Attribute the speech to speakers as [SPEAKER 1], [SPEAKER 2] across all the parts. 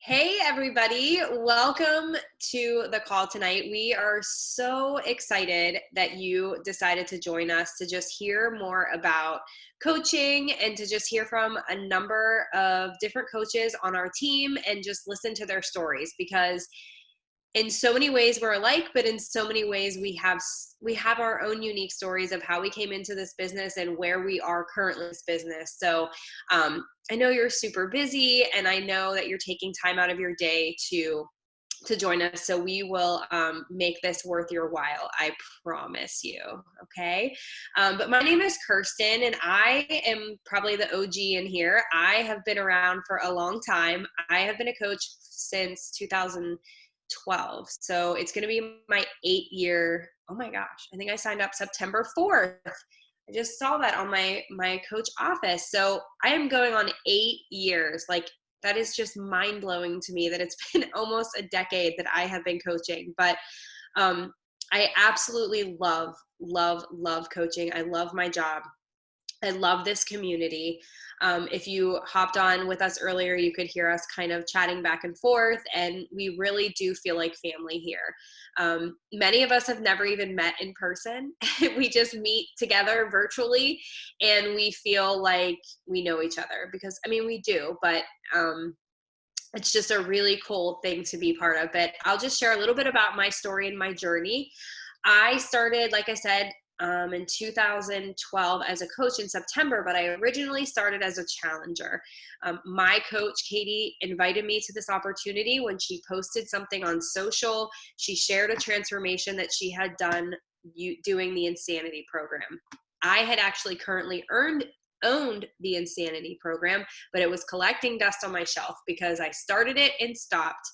[SPEAKER 1] Hey, everybody. Welcome to the call tonight. We are so excited that you decided to join us to just hear more about coaching and to just hear from a number of different coaches on our team and just listen to their stories because in so many ways we're alike, but in so many ways we have our own unique stories of how we came into this business and where we are currently in this business. So I know you're super busy, and I know that you're taking time out of your day to join us. So we will make this worth your while. I promise you. Okay. But my name is Kirsten, and I am probably the OG in here. I have been around for a long time. I have been a coach since 2012. So it's going to be my 8 year. Oh my gosh. I think I signed up September 4th. I just saw that on my coach office. So I am going on 8 years. Like, that is just mind blowing to me that it's been almost a decade that I have been coaching. But um, I absolutely love coaching. I love my job. I love this community. If you hopped on with us earlier, you could hear us kind of chatting back and forth, and we really do feel like family here. Many of us have never even met in person. We just meet together virtually, and we feel like we know each other because, I mean, we do, but it's just a really cool thing to be part of. But I'll just share a little bit about my story and my journey. I started, like I said, in 2012 as a coach in September, but I originally started as a challenger. My coach, Katie, invited me to this opportunity when she posted something on social. She shared a transformation that she had done doing the Insanity program. I had actually currently owned the Insanity program, but it was collecting dust on my shelf because I started it and stopped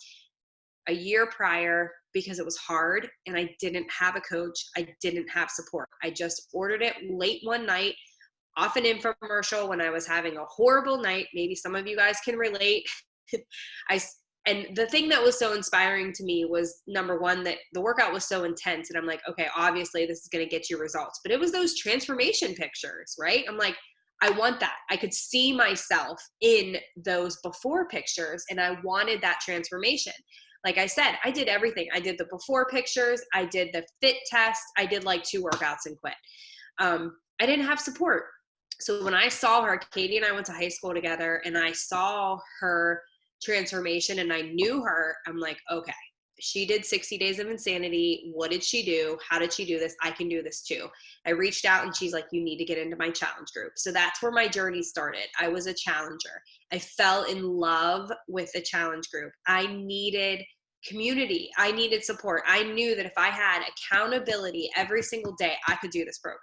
[SPEAKER 1] a year prior because it was hard and I didn't have a coach. I didn't have support. I just ordered it late one night off an infomercial when I was having a horrible night. Maybe some of you guys can relate. I and the thing that was so inspiring to me was, number one, that the workout was so intense, and I'm like, okay, obviously this is going to get you results. But it was those transformation pictures, right? I'm like, I want that. I could see myself in those before pictures, and I wanted that transformation. Like I said, I did everything. I did the before pictures, I did the fit test, I did like 2 workouts and quit. I didn't have support. So when I saw her, Katie and I went to high school together, and I saw her transformation and I knew her, I'm like, okay, she did 60 days of insanity. What did she do? How did she do this? I can do this too. I reached out and she's like, you need to get into my challenge group. So that's where my journey started. I was a challenger. I fell in love with the challenge group. I needed community. I needed support. I knew that if I had accountability every single day, I could do this program.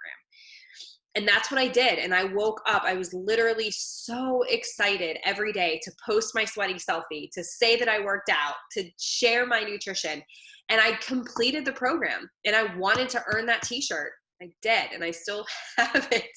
[SPEAKER 1] And that's what I did. And I woke up, I was literally so excited every day to post my sweaty selfie, to say that I worked out, to share my nutrition. And I completed the program, and I wanted to earn that t-shirt. I did, and I still have it.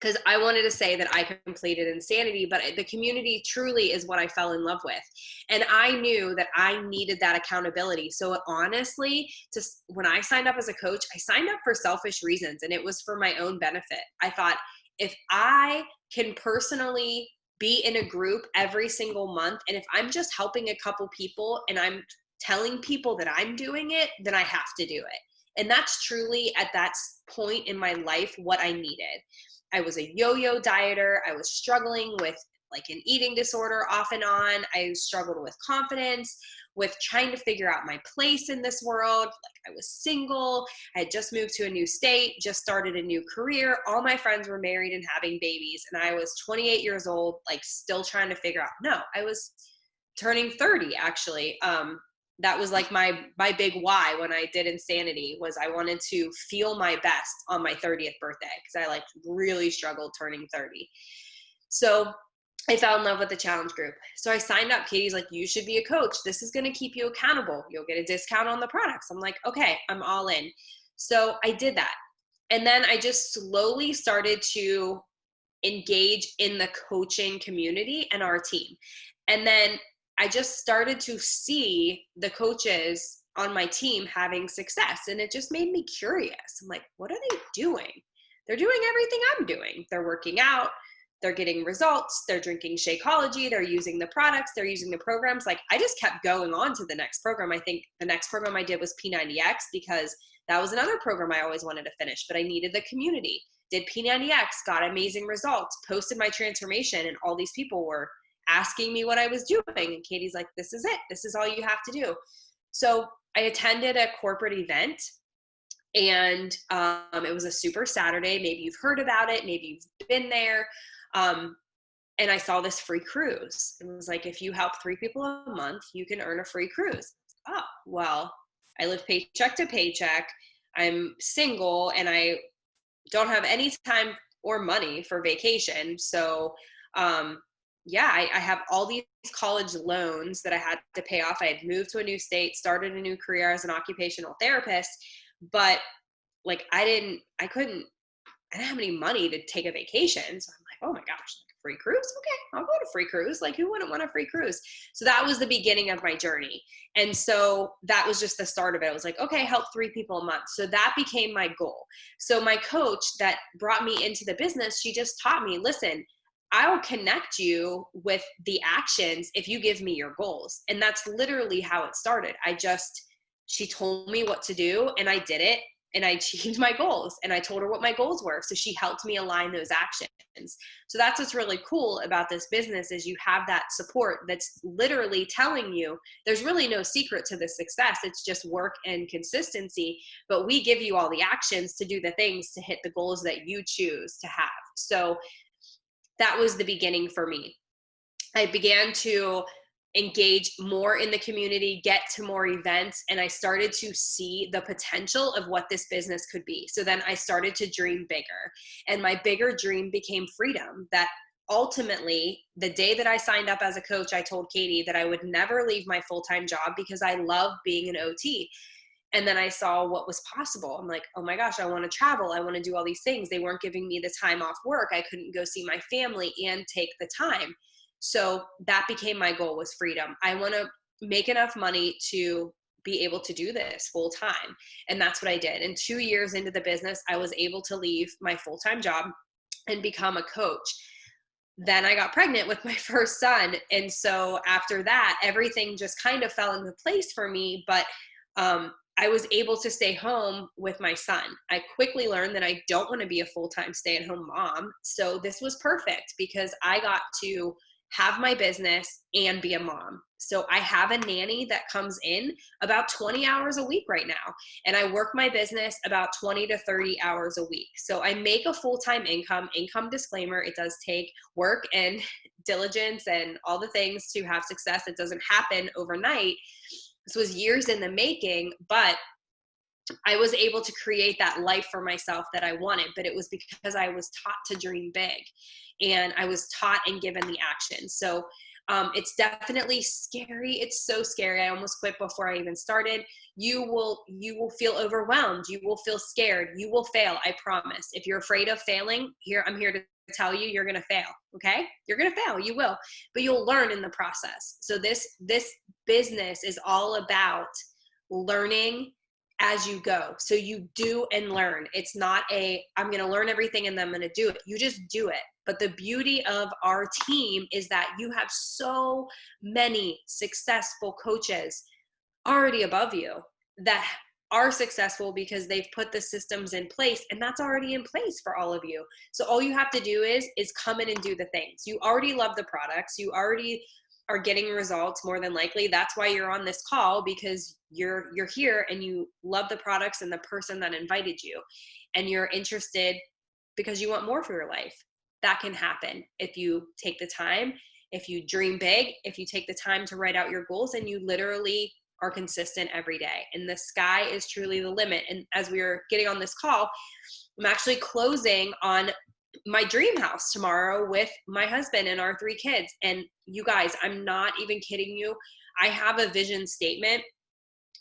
[SPEAKER 1] Because I wanted to say that I completed Insanity, but the community truly is what I fell in love with. And I knew that I needed that accountability. So honestly, just when I signed up as a coach, I signed up for selfish reasons, and it was for my own benefit. I thought, if I can personally be in a group every single month, and if I'm just helping a couple people and I'm telling people that I'm doing it, then I have to do it. And that's truly at that point in my life what I needed. I was a yo-yo dieter. I was struggling with like an eating disorder off and on. I struggled with confidence, with trying to figure out my place in this world. Like, I was single. I had just moved to a new state, just started a new career. All my friends were married and having babies. And I was 28 years old, like still trying to figure out. No, I was turning 30 actually. That was like my big why when I did Insanity, was I wanted to feel my best on my 30th birthday, because I like really struggled turning 30. So I fell in love with the challenge group. So I signed up. Katie's like, you should be a coach. This is going to keep you accountable. You'll get a discount on the products. I'm like, okay, I'm all in. So I did that. And then I just slowly started to engage in the coaching community and our team. And then I just started to see the coaches on my team having success, and it just made me curious. I'm like, what are they doing? They're doing everything I'm doing. They're working out. they're getting results, they're drinking Shakeology, they're using the products, they're using the programs. Like I just kept going on to the next program. I think the next program I did was P90X because that was another program I always wanted to finish, but I needed the community. Did P90X, got amazing results, posted my transformation, and all these people were asking me what I was doing. And Katie's like, this is it. This is all you have to do. So I attended a corporate event, and it was a super Saturday. Maybe you've heard about it. Maybe you've been there. And I saw this free cruise. It was like, if you help 3 people a month, you can earn a free cruise. Oh, well, I live paycheck to paycheck. I'm single and I don't have any time or money for vacation. So, yeah, I have all these college loans that I had to pay off. I had moved to a new state, started a new career as an occupational therapist, but like I didn't have any money to take a vacation. So I'm like, oh my gosh, free cruise? Okay, I'll go to free cruise. Like who wouldn't want a free cruise? So that was the beginning of my journey. And so that was just the start of it. I was like, okay, help 3 people a month. So that became my goal. So my coach that brought me into the business, she just taught me, listen, I'll connect you with the actions if you give me your goals. And that's literally how it started. She told me what to do and I did it. And I achieved my goals, and I told her what my goals were. So she helped me align those actions. So that's what's really cool about this business is you have that support that's literally telling you there's really no secret to the success. It's just work and consistency, but we give you all the actions to do the things to hit the goals that you choose to have. So that was the beginning for me. I began to engage more in the community, get to more events, and I started to see the potential of what this business could be. So then I started to dream bigger, and my bigger dream became freedom. That ultimately, the day that I signed up as a coach, I told Katie that I would never leave my full-time job because I love being an OT. And then I saw what was possible. I'm like, oh my gosh, I want to travel. I want to do all these things. They weren't giving me the time off work. I couldn't go see my family and take the time. So that became my goal, was freedom. I want to make enough money to be able to do this full time. And that's what I did. And 2 years into the business, I was able to leave my full-time job and become a coach. Then I got pregnant with my first son. And so after that, everything just kind of fell into place for me. But I was able to stay home with my son. I quickly learned that I don't want to be a full-time stay-at-home mom. So this was perfect because I got to have my business and be a mom. So I have a nanny that comes in about 20 hours a week right now. And I work my business about 20 to 30 hours a week. So I make a full-time income disclaimer. It does take work and diligence and all the things to have success. It doesn't happen overnight. This was years in the making, but I was able to create that life for myself that I wanted, but it was because I was taught to dream big and I was taught and given the action. So it's definitely scary. It's so scary. I almost quit before I even started. You will feel overwhelmed. You will feel scared. You will fail. I promise. If you're afraid of failing, I'm here to tell you, you're going to fail. Okay. You're going to fail. You will, but you'll learn in the process. So this business is all about learning as you go. So you do and learn. It's not I'm going to learn everything and then I'm going to do it. You just do it. But the beauty of our team is that you have so many successful coaches already above you that are successful because they've put the systems in place, and that's already in place for all of you. So all you have to do is come in and do the things. You already love the products. You already are getting results more than likely. That's why you're on this call, because you're here and you love the products and the person that invited you, and you're interested because you want more for your life. That can happen if you take the time, if you dream big, if you take the time to write out your goals and you literally are consistent every day. And the sky is truly the limit. And as we are getting on this call, I'm actually closing on my dream house tomorrow with my husband and our 3 kids. And you guys, I'm not even kidding you. I have a vision statement,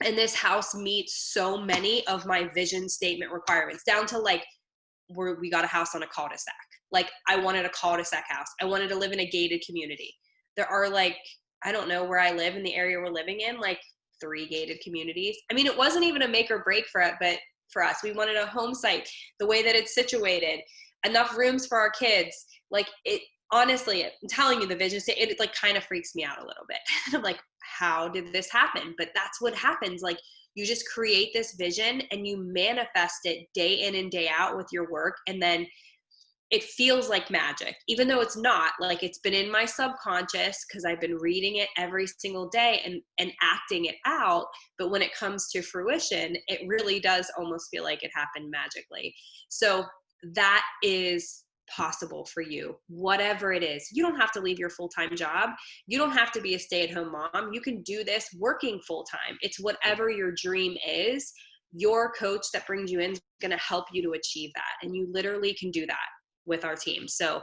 [SPEAKER 1] and this house meets so many of my vision statement requirements, down to like where we got a house on a cul-de-sac. Like I wanted a cul-de-sac house. I wanted to live in a gated community. There are like, I don't know where I live in the area we're living in, like 3 gated communities. I mean, it wasn't even a make or break for it, but for us, we wanted a home site, the way that it's situated, enough rooms for our kids. Like honestly, I'm telling you, the vision statement, it like kind of freaks me out a little bit. I'm like, how did this happen? But that's what happens. Like, you just create this vision and you manifest it day in and day out with your work. And then it feels like magic, even though it's not. Like, it's been in my subconscious because I've been reading it every single day and acting it out. But when it comes to fruition, it really does almost feel like it happened magically. So that is possible for you, whatever it is. You don't have to leave your full-time job. You don't have to be a stay-at-home mom. You can do this working full-time. It's whatever your dream is. Your coach that brings you in is going to help you to achieve that. And you literally can do that with our team. So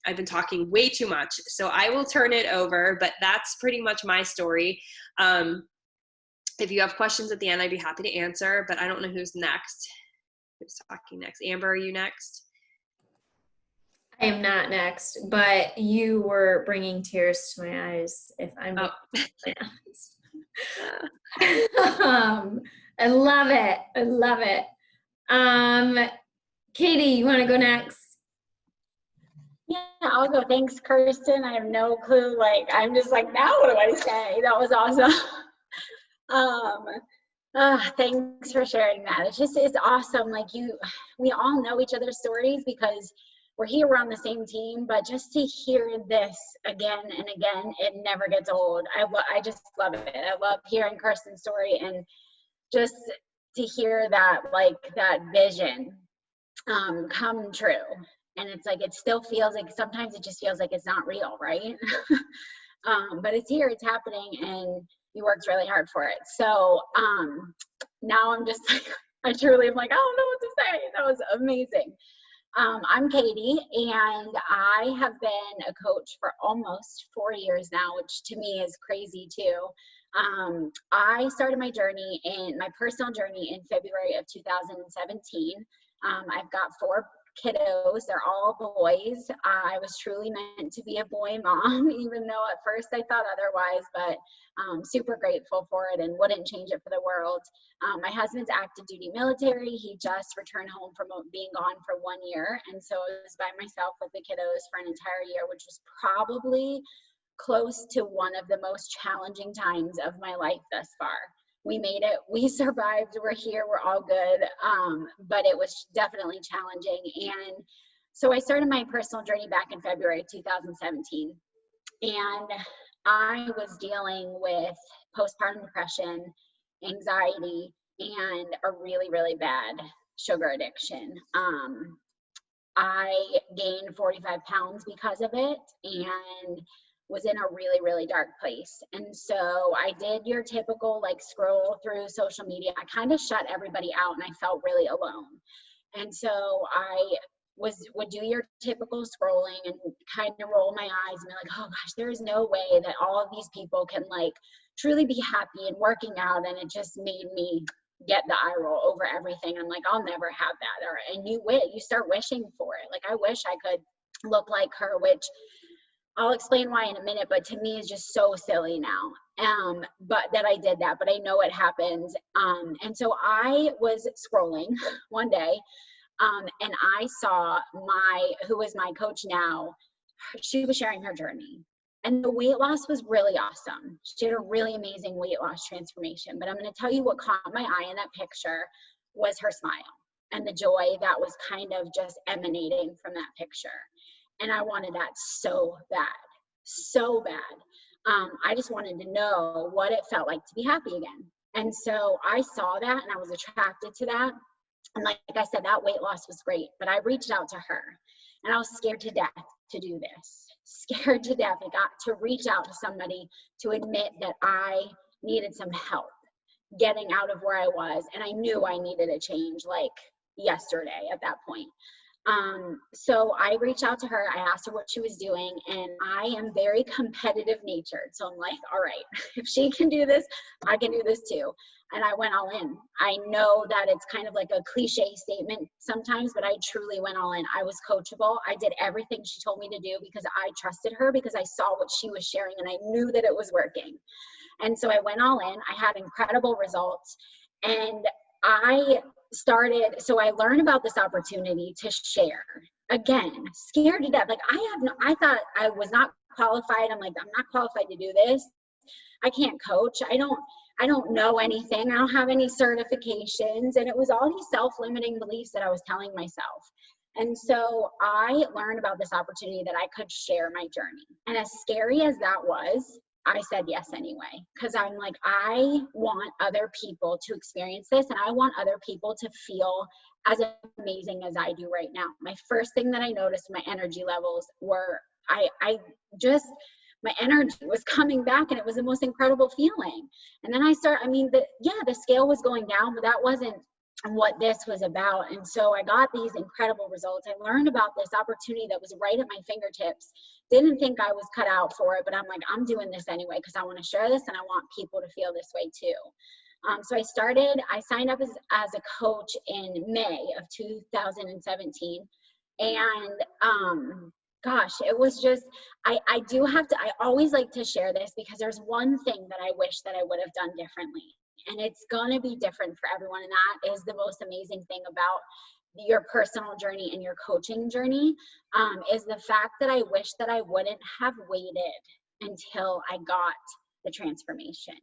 [SPEAKER 1] I've been talking way too much, so I will turn it over, but that's pretty much my story. If you have questions at the end, I'd be happy to answer, but I don't know who's next. Who's talking next? Amber, are you next?
[SPEAKER 2] I am not next, but you were bringing tears to my eyes, if I'm being honest. I love it. I love it. Katie, you want to go next?
[SPEAKER 3] Yeah, I'll go. Thanks, Kirsten. I have no clue. Like, I'm just like, now what do I say? That was awesome. Thanks for sharing that. It's awesome. Like, we all know each other's stories because we're here, we're on the same team, but just to hear this again and again, it never gets old. I just love it. I love hearing Kirsten's story and just to hear that, like, that vision come true. And it's like, it still feels like, sometimes it just feels like it's not real, right? But it's here, it's happening, and you worked really hard for it. So now I'm just like, I truly am like, I don't know what to say. That was amazing. I'm Katie, and I have been a coach for almost 4 years now, which to me is crazy too. I started my personal journey in February of 2017. I've got 4 kiddos. They're all boys. I was truly meant to be a boy mom, even though at first I thought otherwise, but super grateful for it and wouldn't change it for the world. My husband's active duty military. He just returned home from being gone for 1 year. And so I was by myself with the kiddos for an entire year, which was probably close to one of the most challenging times of my life thus far. We made it, we survived, we're here, we're all good, but it was definitely challenging. And so I started my personal journey back in February 2017, and I was dealing with postpartum depression, anxiety, and a really, really bad sugar addiction. I gained 45 pounds because of it, and was in a really, really dark place. And so I did your typical, like, scroll through social media. I kind of shut everybody out, and I felt really alone. And so I would do your typical scrolling and kind of roll my eyes and be like, oh gosh, there is no way that all of these people can, like, truly be happy and working out. And it just made me get the eye roll over everything. I'm like, I'll never have that. And you start wishing for it. Like, I wish I could look like her, which I'll explain why in a minute, but to me it's just so silly now. But that I did that, but I know it happens. And so I was scrolling one day, and I saw who was my coach now, she was sharing her journey. And the weight loss was really awesome. She had a really amazing weight loss transformation. But I'm going to tell you what caught my eye in that picture was her smile and the joy that was kind of just emanating from that picture. And I wanted that so bad, so bad. I just wanted to know what it felt like to be happy again. And so I saw that and I was attracted to that. And like I said, that weight loss was great, but I reached out to her and I was scared to death to do this. Scared to death. I got to reach out to somebody to admit that I needed some help getting out of where I was. And I knew I needed a change, like, yesterday at that point. So I reached out to her, I asked her what she was doing, and I am very competitive natured. So I'm like, all right, if she can do this, I can do this too. And I went all in. I know that it's kind of like a cliche statement sometimes, but I truly went all in. I was coachable. I did everything she told me to do because I trusted her, because I saw what she was sharing and I knew that it was working. And so I went all in. I had incredible results. And I so I learned about this opportunity to share. Again, scared to death. Like I thought I was not qualified. I'm like, I'm not qualified to do this. I can't coach. I don't know anything. I don't have any certifications. And it was all these self-limiting beliefs that I was telling myself. And so I learned about this opportunity that I could share my journey. And as scary as that was, I said yes anyway, because I'm like, I want other people to experience this, and I want other people to feel as amazing as I do right now. My first thing that I noticed, my energy levels were, my energy was coming back, and it was the most incredible feeling. And then the scale was going down, but that wasn't what this was about. And so I got these incredible results. I learned about this opportunity that was right at my fingertips. Didn't think I was cut out for it, but I'm like, I'm doing this anyway because I want to share this and I want people to feel this way too. So I signed up as a coach in May of 2017. And gosh, it was just, I always like to share this because there's one thing that I wish that I would have done differently. And it's going to be different for everyone. And that is the most amazing thing about your personal journey and your coaching journey, is the fact that I wish that I wouldn't have waited until I got the transformation.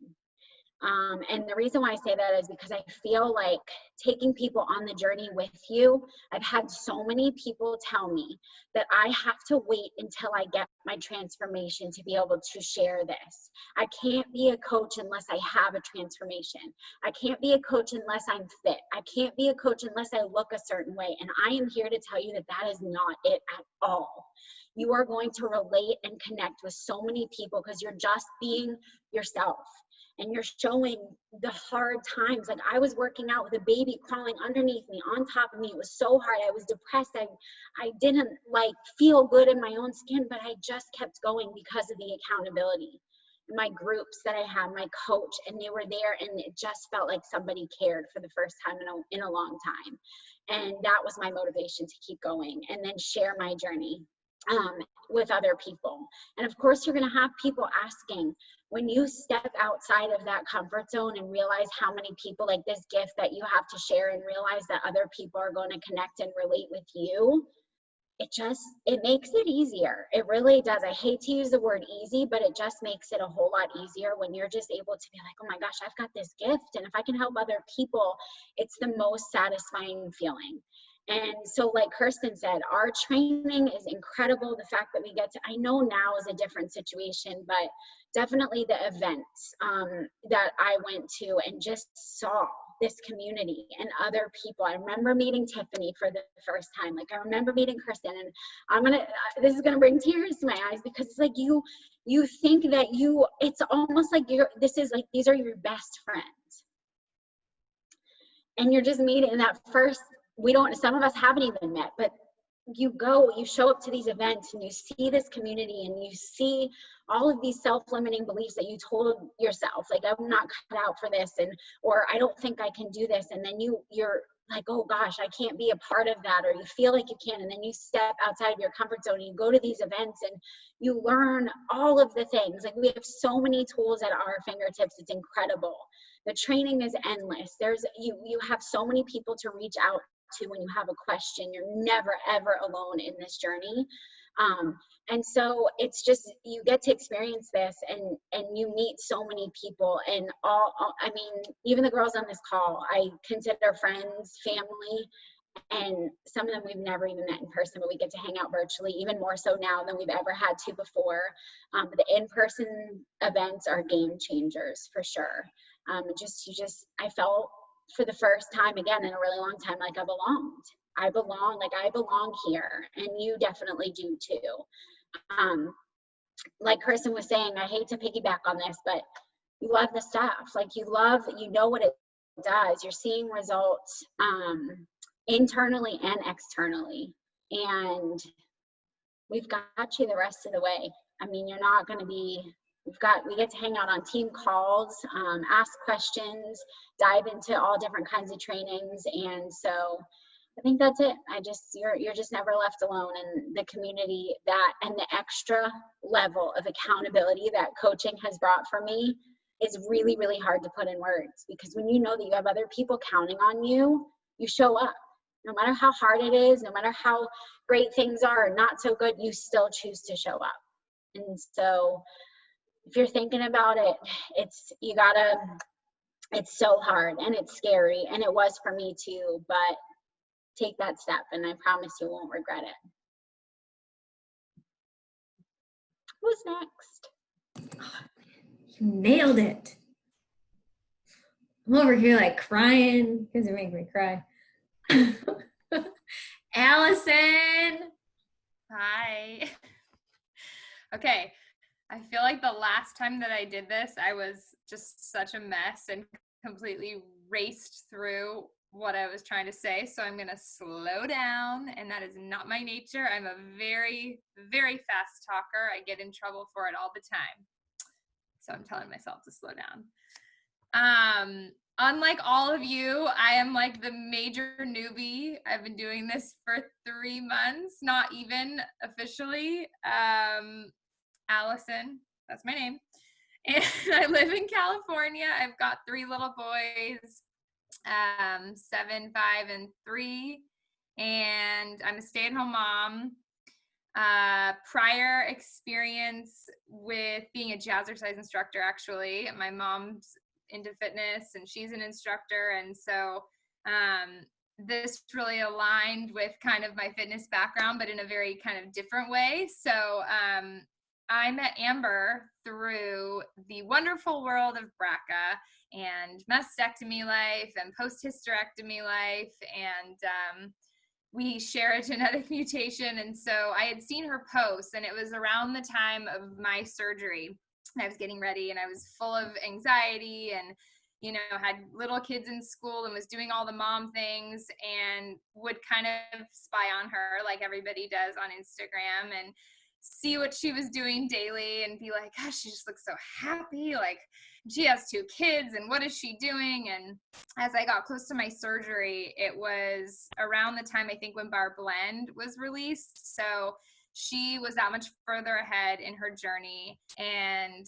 [SPEAKER 3] And the reason why I say that is because I feel like taking people on the journey with you, I've had so many people tell me that I have to wait until I get my transformation to be able to share this. I can't be a coach unless I have a transformation. I can't be a coach unless I'm fit. I can't be a coach unless I look a certain way. And I am here to tell you that that is not it at all. You are going to relate and connect with so many people because you're just being yourself. And you're showing the hard times. Like I was working out with a baby crawling underneath me, on top of me. It was so hard. I was depressed. I didn't feel good in my own skin, but I just kept going because of the accountability. My groups that I had, my coach, and they were there, and it just felt like somebody cared for the first time in a long time. And that was my motivation to keep going and then share my journey with other people. And of course, you're going to have people asking, when you step outside of that comfort zone and realize how many people, like this gift that you have to share, and realize that other people are going to connect and relate with you, it makes it easier. It really does. I hate to use the word easy, but it just makes it a whole lot easier when you're just able to be like, oh my gosh, I've got this gift. And if I can help other people, it's the most satisfying feeling. And so like Kirsten said, our training is incredible. The fact that we get to, I know now is a different situation, but definitely the events that I went to and just saw this community and other people. I remember meeting Tiffany for the first time. Like I remember meeting Kirsten, and this is gonna bring tears to my eyes because it's like you think that it's almost like these are your best friends. And you're just meeting in that first, some of us haven't even met, but you show up to these events and you see this community and you see all of these self-limiting beliefs that you told yourself, like, I'm not cut out for this, or I don't think I can do this. And then you're like, oh gosh, I can't be a part of that, or you feel like you can. And then you step outside of your comfort zone and you go to these events and you learn all of the things. Like we have so many tools at our fingertips. It's incredible. The training is endless. You have so many people to reach out to when you have a question. You're never ever alone in this journey. And so it's just, you get to experience this and you meet so many people, and even the girls on this call, I consider friends, family, and some of them we've never even met in person, but we get to hang out virtually, even more so now than we've ever had to before. The in-person events are game changers for sure. I felt for the first time again in a really long time, like I belonged. I belong here, and you definitely do too. Like Kirsten was saying, I hate to piggyback on this, but you love the stuff. Like you know what it does. You're seeing results internally and externally, and we've got you the rest of the way. I mean, you're not going to be. We get to hang out on team calls, ask questions, dive into all different kinds of trainings, and so I think that's it. You're just never left alone, and the community and the extra level of accountability that coaching has brought for me is really, really hard to put in words, because when you know that you have other people counting on you, you show up. No matter how hard it is, no matter how great things are or not so good, you still choose to show up. And so if you're thinking about it, it's so hard and it's scary. And it was for me too, but take that step and I promise you won't regret it. Who's next?
[SPEAKER 2] You nailed it. I'm over here like crying because it makes me cry. Allison.
[SPEAKER 4] Hi. Okay. I feel like the last time that I did this, I was just such a mess and completely raced through what I was trying to say. So I'm going to slow down, and that is not my nature. I'm a very, very fast talker. I get in trouble for it all the time. So I'm telling myself to slow down. Unlike all of you, I am like the major newbie. I've been doing this for 3 months, not even officially. Allison, that's my name. And I live in California. I've got 3 little boys, 7, 5, and 3. And I'm a stay-at-home mom. Prior experience with being a jazzercise instructor, actually. My mom's into fitness and she's an instructor. And so this really aligned with kind of my fitness background, but in a very kind of different way. So I met Amber through the wonderful world of BRCA and mastectomy life and post-hysterectomy life. And we share a genetic mutation. And so I had seen her post, and it was around the time of my surgery. I was getting ready and I was full of anxiety and, you know, had little kids in school and was doing all the mom things and would kind of spy on her like everybody does on Instagram and see what she was doing daily and be like, gosh, she just looks so happy. Like she has 2 kids and what is she doing? And as I got close to my surgery, it was around the time I think when Bar Blend was released. So she was that much further ahead in her journey. And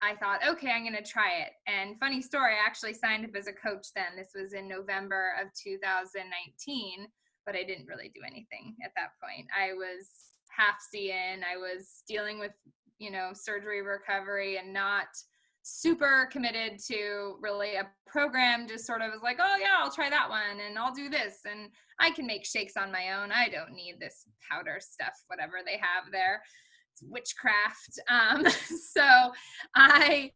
[SPEAKER 4] I thought, okay, I'm going to try it. And funny story, I actually signed up as a coach then. This was in November of 2019, but I didn't really do anything at that point. I was half CN. I was dealing with, you know, surgery recovery and not super committed to really a program. Just sort of was like, oh yeah, I'll try that one and I'll do this and I can make shakes on my own. I don't need this powder stuff, whatever they have there. It's witchcraft. So I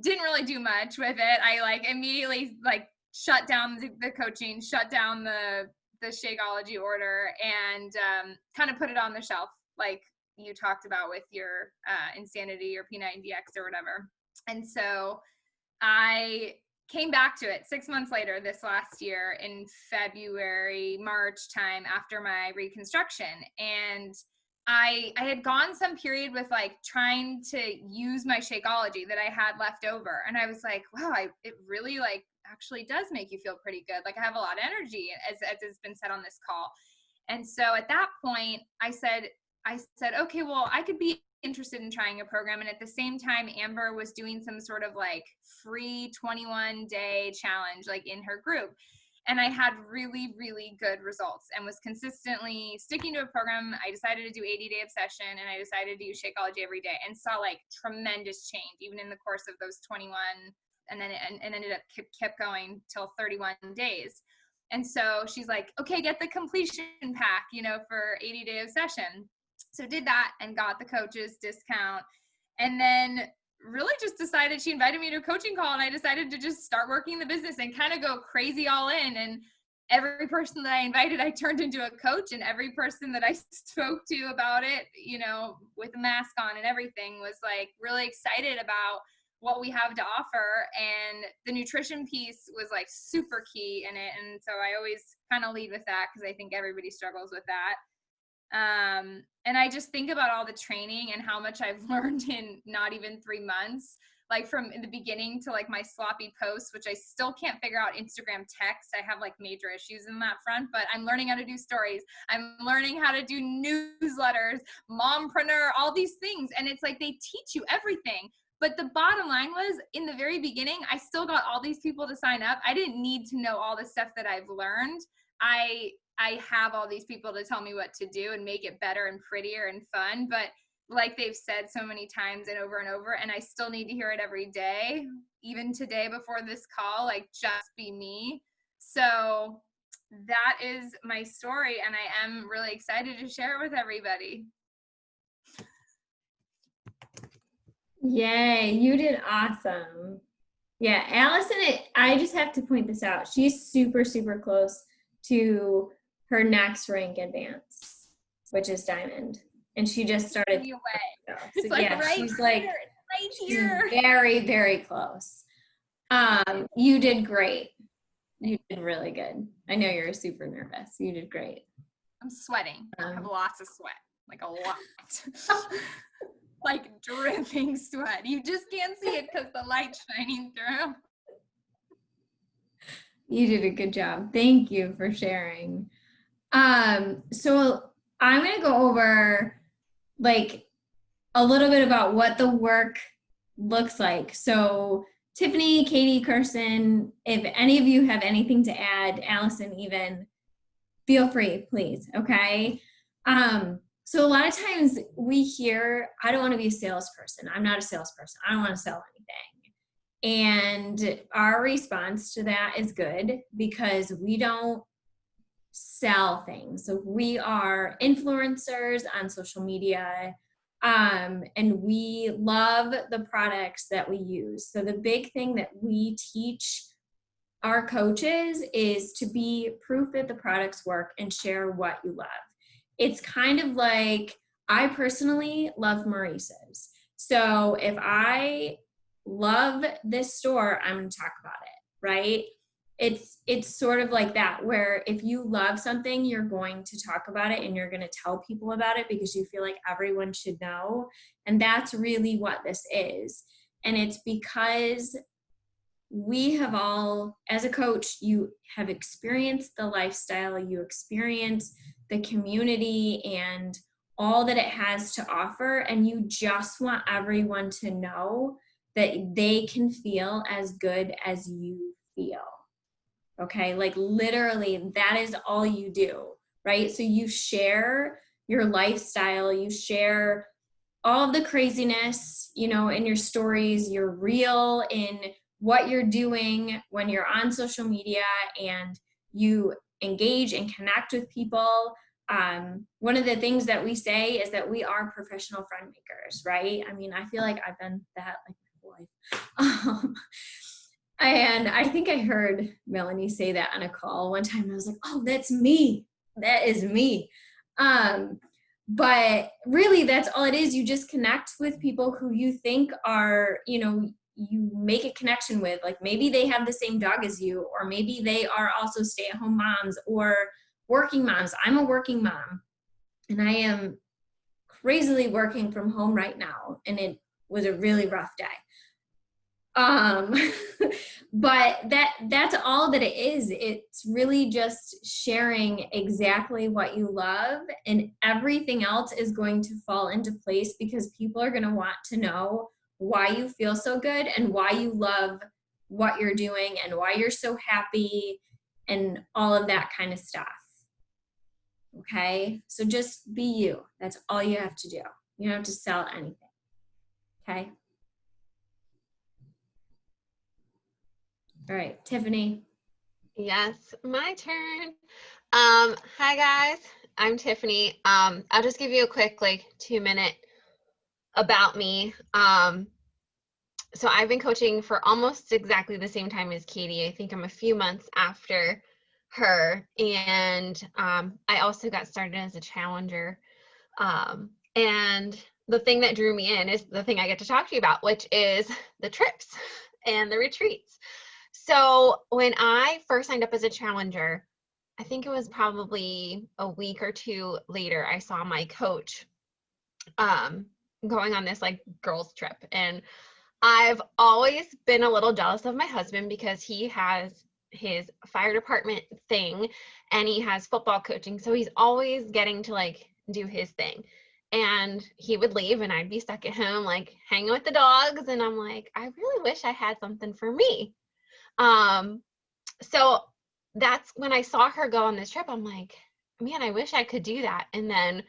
[SPEAKER 4] didn't really do much with it. I like immediately like shut down the coaching, shut down the Shakeology order, and kind of put it on the shelf like you talked about with your Insanity or P90X or whatever. And so I came back to it 6 months later this last year in February, March time after my reconstruction. And I had gone some period with like trying to use my Shakeology that I had left over. And I was like, wow, it really like actually does make you feel pretty good. Like I have a lot of energy as has been said on this call. And so at that point I said, okay, well, I could be interested in trying a program. And at the same time, Amber was doing some sort of like free 21-day challenge, like in her group. And I had really, really good results and was consistently sticking to a program. I decided to do 80-day obsession and I decided to use Shakeology every day and saw like tremendous change, even in the course of those 21, and then it ended up kept going till 31 days. And so she's like, okay, get the completion pack, you know, for 80-day obsession. So did that and got the coach's discount. And then really just decided, she invited me to a coaching call and I decided to just start working the business and kind of go crazy all in. And every person that I invited, I turned into a coach, and every person that I spoke to about it, you know, with a mask on and everything, was like really excited about what we have to offer. And the nutrition piece was like super key in it. And so I always kind of lead with that because I think everybody struggles with that. And I just think about all the training and how much I've learned in not even 3 months, like from in the beginning to like my sloppy posts, which I still can't figure out Instagram text. I have like major issues in that front, but I'm learning how to do stories. I'm learning how to do newsletters, mompreneur, all these things. And it's like, they teach you everything, But the bottom line was, in the very beginning, I still got all these people to sign up. I didn't need to know all the stuff that I've learned. I have all these people to tell me what to do and make it better and prettier and fun. But like they've said so many times and over, and I still need to hear it every day, even today before this call, like, just be me. So that is my story, and I am really excited to share it with everybody.
[SPEAKER 2] Yay, you did awesome. Yeah, Allison, I just have to point this out. She's super, super close to her next rank advance, which is diamond. And she just started.
[SPEAKER 4] Away.
[SPEAKER 2] So,
[SPEAKER 4] It's like
[SPEAKER 2] yeah,
[SPEAKER 4] right
[SPEAKER 2] she's
[SPEAKER 4] here,
[SPEAKER 2] like
[SPEAKER 4] right
[SPEAKER 2] she's
[SPEAKER 4] here.
[SPEAKER 2] very, very close. You did great. You did really good. I know you're super nervous. You did great.
[SPEAKER 4] I'm sweating. I have lots of sweat, like a lot. Like dripping sweat. You just can't see it because the light's shining through.
[SPEAKER 2] You did a good job. Thank you for sharing. So I'm going to go over like a little bit about what the work looks like. So Tiffany, Katie, Kirsten, if any of you have anything to add, Allison even, feel free, please, okay? So a lot of times we hear, I don't want to be a salesperson. I'm not a salesperson. I don't want to sell anything. And our response to that is good, because we don't sell things. So we are influencers on social media, and we love the products that we use. So the big thing that we teach our coaches is to be proof that the products work and share what you love. It's kind of like, I personally love Maurice's. So if I love this store, I'm going to talk about it, right? It's sort of like that, where if you love something, you're going to talk about it and you're going to tell people about it because you feel like everyone should know. And that's really what this is. And it's because we have all, as a coach, you have experienced the lifestyle, you experience the community and all that it has to offer, and you just want everyone to know that they can feel as good as you feel. Okay, like literally that is all you do, right? So you share your lifestyle, you share all of the craziness, you know, in your stories. You're real in what you're doing when you're on social media, and you engage and connect with people. One of the things that we say is that we are professional friend makers, right? I mean, I feel like I've been that like my whole life. And I think I heard Melanie say that on a call one time. I was like, oh, that's me. That is me. But really, that's all it is. You just connect with people who you think are, you know, you make a connection with. Like maybe they have the same dog as you, or maybe they are also stay-at-home moms or working moms. I'm a working mom, and I am crazily working from home right now, and it was a really rough day. But that's all that it is. It's really just sharing exactly what you love, and everything else is going to fall into place because people are going to want to know why you feel so good and why you love what you're doing and why you're so happy and all of that kind of stuff. Okay, so just be you. That's all you have to do. You don't have to sell anything. Okay. All right, Tiffany.
[SPEAKER 5] Yes, my turn. Hi guys, I'm Tiffany. I'll just give you a quick 2-minute about me. So I've been coaching for almost exactly the same time as Katie. I think I'm a few months after her, and I also got started as a challenger. And the thing that drew me in is the thing I get to talk to you about, which is the trips and the retreats. So when I first signed up as a challenger, I think it was probably a week or two later, I saw my coach going on this girls trip. And I've always been a little jealous of my husband because he has his fire department thing and he has football coaching. So he's always getting to do his thing. And he would leave and I'd be stuck at home, like hanging with the dogs. And I'm like, I really wish I had something for me. So that's when I saw her go on this trip. I'm like, man, I wish I could do that. And then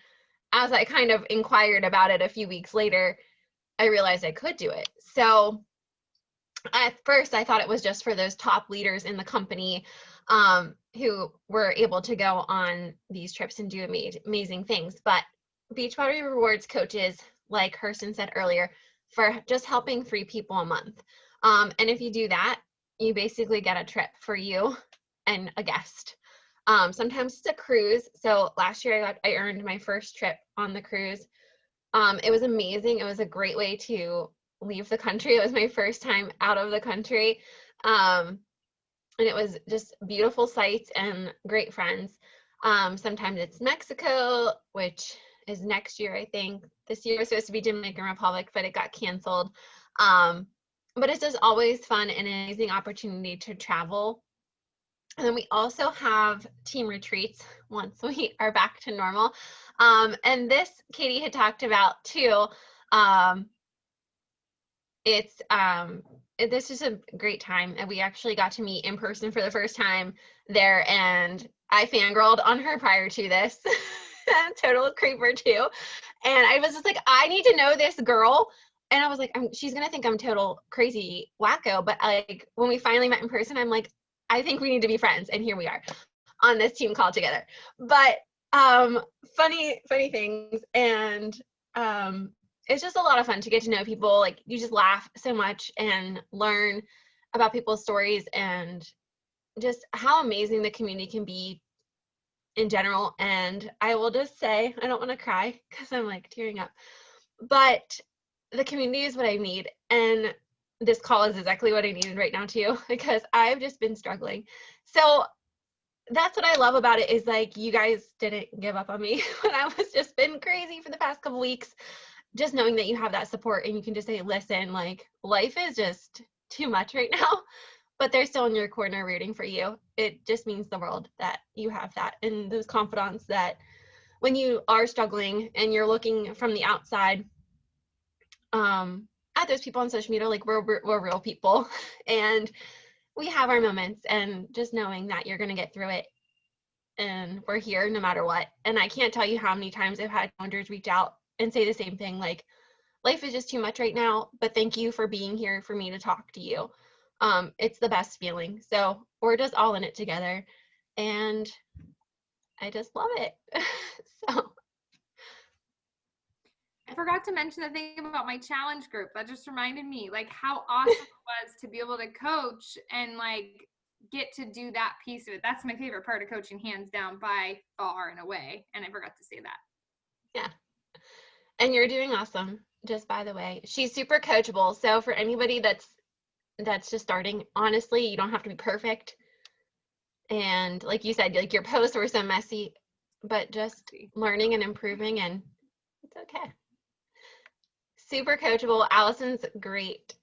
[SPEAKER 5] as I kind of inquired about it a few weeks later, I realized I could do it. So at first I thought it was just for those top leaders in the company who were able to go on these trips and do amazing things. But Beachbody rewards coaches, like Kirsten said earlier, for just helping 3 people a month. And if you do that, you basically get a trip for you and a guest. Sometimes it's a cruise. So last year I earned my first trip on the cruise. It was amazing. It was a great way to leave the country. It was my first time out of the country. And it was just beautiful sights and great friends. Sometimes it's Mexico, which is next year, I think. This year was supposed to be Dominican Republic, but it got canceled. But it's just always fun and an amazing opportunity to travel. And then we also have team retreats once we are back to normal. And this Katie had talked about too. This is a great time, and we actually got to meet in person for the first time there, and I fangirled on her prior to this. Total creeper too. And I was just like, I need to know this girl. And I was like, she's gonna think I'm total crazy wacko. But like when we finally met in person, I'm like, I think we need to be friends. And here we are on this team call together. But funny things. And it's just a lot of fun to get to know people. Like you just laugh so much and learn about people's stories and just how amazing the community can be in general. And I will just say, I don't want to cry because I'm like tearing up, but the community is what I need. And this call is exactly what I needed right now too, because I've just been struggling. So that's what I love about it, is like you guys didn't give up on me when I was just been crazy for the past couple weeks. Just knowing that you have that support and you can just say, listen, like life is just too much right now, but they're still in your corner rooting for you. It just means the world that you have that, and those confidants that when you are struggling and you're looking from the outside at those people on social media, like we're real people and we have our moments, and just knowing that you're going to get through it and we're here no matter what. And I can't tell you how many times I've had founders reach out and say the same thing, like life is just too much right now, but thank you for being here for me to talk to you. It's the best feeling. So we're just all in it together, and I just love it. So
[SPEAKER 4] I forgot to mention the thing about my challenge group. That just reminded me, like, how awesome it was to be able to coach and like get to do that piece of it. That's my favorite part of coaching, hands down, by far and away. And I forgot to say that.
[SPEAKER 5] yeah. And you're doing awesome, just by the way. She's super coachable. So for anybody that's just starting, honestly, you don't have to be perfect. And like you said, like your posts were so messy, but just learning and improving, and it's okay. Super coachable. Allison's great.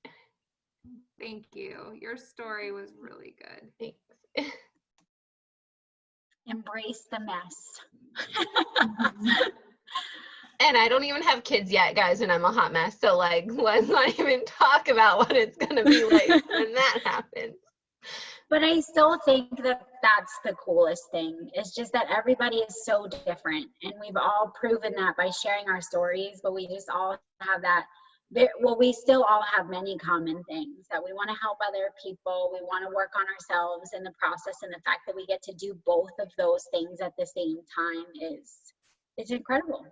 [SPEAKER 4] Thank you. Your story was really good.
[SPEAKER 5] Thanks.
[SPEAKER 3] Embrace the mess.
[SPEAKER 5] And I don't even have kids yet, guys, and I'm a hot mess. So like, let's not even talk about what it's gonna be like when that happens.
[SPEAKER 3] But I still think that that's the coolest thing. It's just that everybody is so different, and we've all proven that by sharing our stories, but we just all have that. Well, we still all have many common things, that we want to help other people. We want to work on ourselves in the process, and the fact that we get to do both of those things at the same time it's incredible.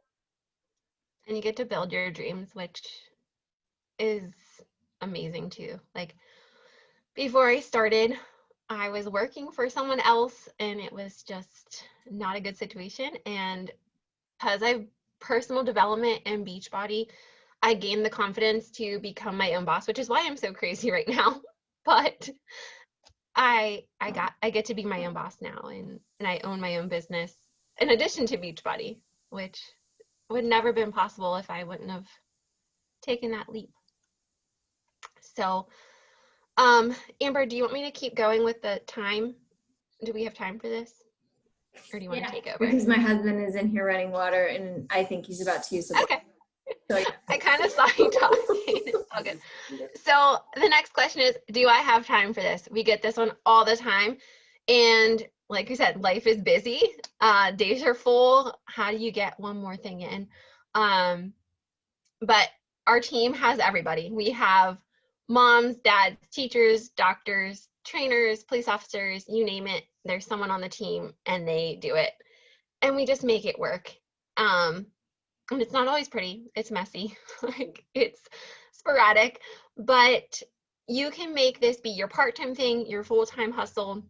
[SPEAKER 5] And you get to build your dreams, which is amazing too. Like before I started, I was working for someone else, and it was just not a good situation. And because I've personal development and Beachbody, I gained the confidence to become my own boss, which is why I'm so crazy right now. But I get to be my own boss now, and I own my own business in addition to Beachbody, which would never been possible if I wouldn't have taken that leap. So Amber, do you want me to keep going with the time? Do we have time for this? Or do you want to take over?
[SPEAKER 2] Because my husband is in here running water and I think he's about to use the
[SPEAKER 5] Okay. I kind of saw you talking. All good. So the next question is, do I have time for this? We get this one all the time. And like you said, life is busy. Days are full. How do you get one more thing in? But our team has everybody. We have moms, dads, teachers, doctors, trainers, police officers, you name it. There's someone on the team and they do it. And we just make it work. And it's not always pretty. It's messy. Like, it's sporadic, but you can make this be your part-time thing, your full-time hustle.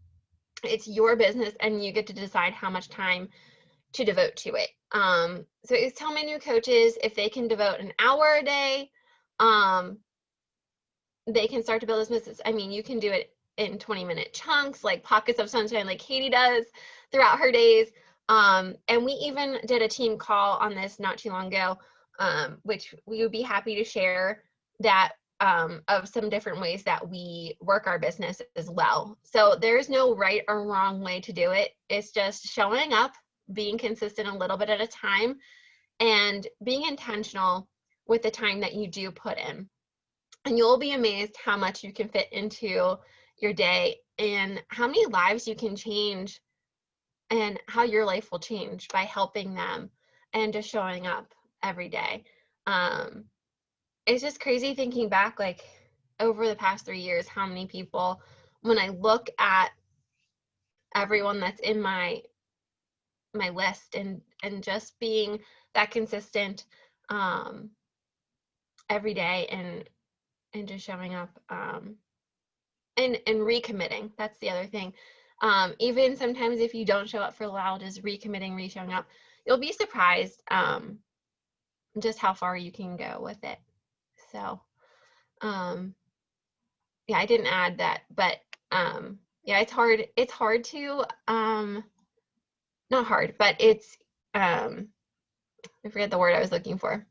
[SPEAKER 5] It's your business and you get to decide how much time to devote to it. So I tell my new coaches, if they can devote an hour a day, they can start to build this business. I mean, you can do it in 20-minute chunks, like pockets of sunshine, like Katie does throughout her days. And we even did a team call on this not too long ago, which we would be happy to share that of some different ways that we work our business as well. So there's no right or wrong way to do it. It's just showing up, being consistent a little bit at a time, and being intentional with the time that you do put in. And you'll be amazed how much you can fit into your day and how many lives you can change and how your life will change by helping them and just showing up every day. It's just crazy thinking back, like over the past 3 years, how many people, when I look at everyone that's in my list and just being that consistent every day and just showing up and recommitting. That's the other thing. Even sometimes if you don't show up for a while, just recommitting, re-showing up, you'll be surprised just how far you can go with it. So yeah, I didn't add that, but yeah, it's hard to not hard, but it's I forget the word I was looking for.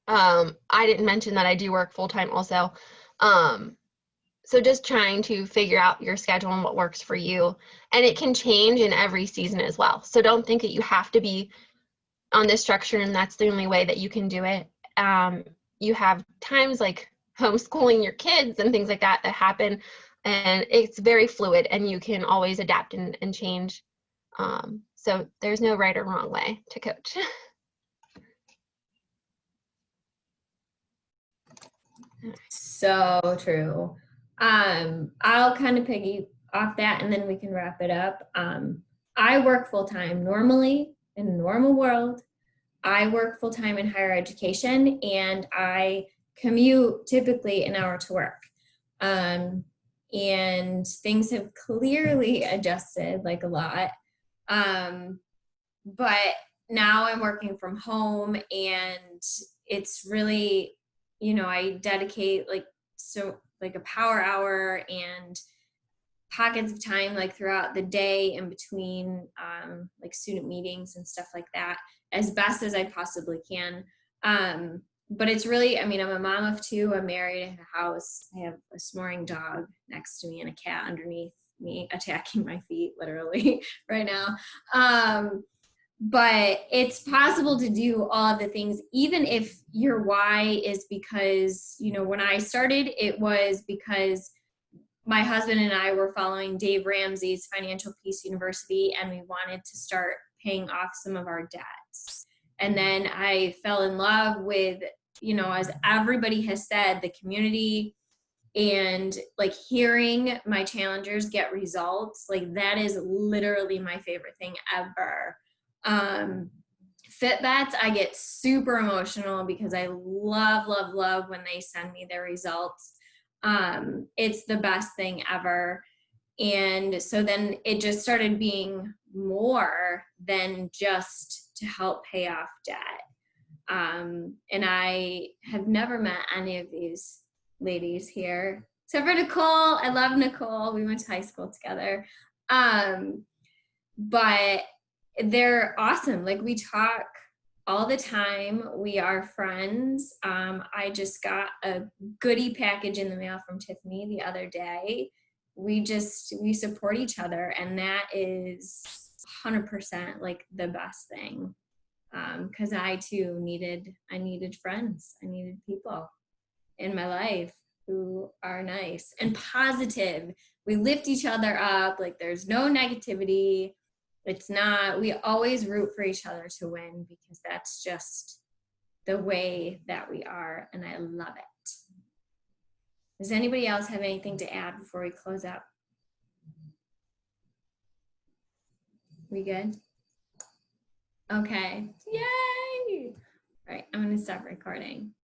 [SPEAKER 5] I didn't mention that I do work full-time also. So just trying to figure out your schedule and what works for you. And it can change in every season as well. So don't think that you have to be on this structure and that's the only way that you can do it. You have times like homeschooling your kids and things like that happen. And it's very fluid and you can always adapt and change. So there's no right or wrong way to coach.
[SPEAKER 2] So true. I'll kind of piggy off that and then we can wrap it up. I work full time normally in a normal world. I work full time in higher education and I commute typically an hour to work. And things have clearly adjusted like a lot. But now I'm working from home and it's really, you know, I dedicate like a power hour and pockets of time like throughout the day in between like student meetings and stuff like that as best as I possibly can. But it's really, I mean, I'm a mom of two, I'm married, I have a house, I have a snoring dog next to me and a cat underneath me attacking my feet literally right now. But it's possible to do all of the things, even if your why is because, you know, when I started, it was because my husband and I were following Dave Ramsey's Financial Peace University, and we wanted to start paying off some of our debts. And then I fell in love with, you know, as everybody has said, the community and like hearing my challengers get results. Like that is literally my favorite thing ever. FitVets, I get super emotional because I love when they send me their results. It's the best thing ever. And so then it just started being more than just to help pay off debt. And I have never met any of these ladies here, except for Nicole. I love Nicole. We went to high school together. But they're awesome. Like we talk all the time. We are friends. I just got a goodie package in the mail from Tiffany the other day. We support each other, and that is 100% like the best thing. Because I too needed friends. I needed people in my life who are nice and positive. We lift each other up. Like there's no negativity. It's not, we always root for each other to win because that's just the way that we are. And I love it. Does anybody else have anything to add before we close up? We good? Okay. Yay! All right, I'm going to stop recording.